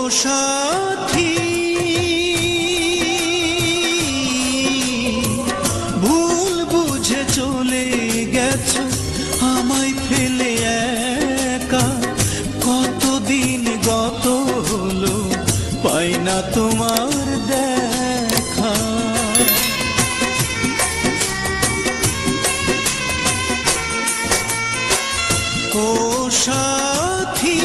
সাথী ভুল বুঝে চলে গেছো আমায় ফেলে একা, কতদিন গত হলো পাই না তোমার দেখা। ও সাথী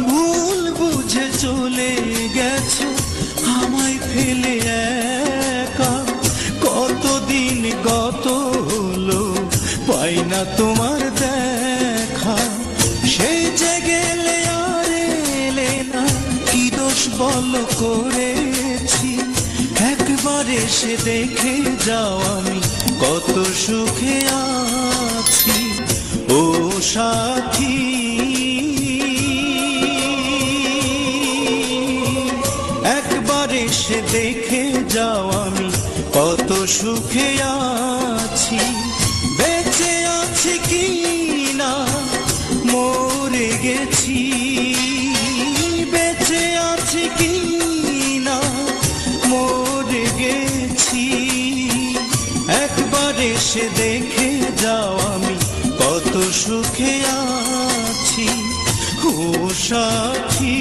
ভুল বুঝে চলে গেছো আমায় ফেলে একা, কতদিন গত হলো পাই না তোমার দেখা। সেই যে গেলে আর এলে না, কি দোষ বল করেছি, একবার এসে দেখে যাও আমি কত সুখে আছি। ও সাথী একবার এসে দেখে যাও আমি কত সুখে আছি। বেঁচে আছি কি না মরে গেছি, বেঁচে আছি কি না মরে গেছি, একবার এসে দেখে যাও আমি কত সুখে আছি। ও সাথী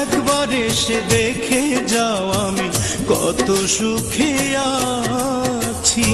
একবার এসে দেখে যাও আমি কত সুখে আছি।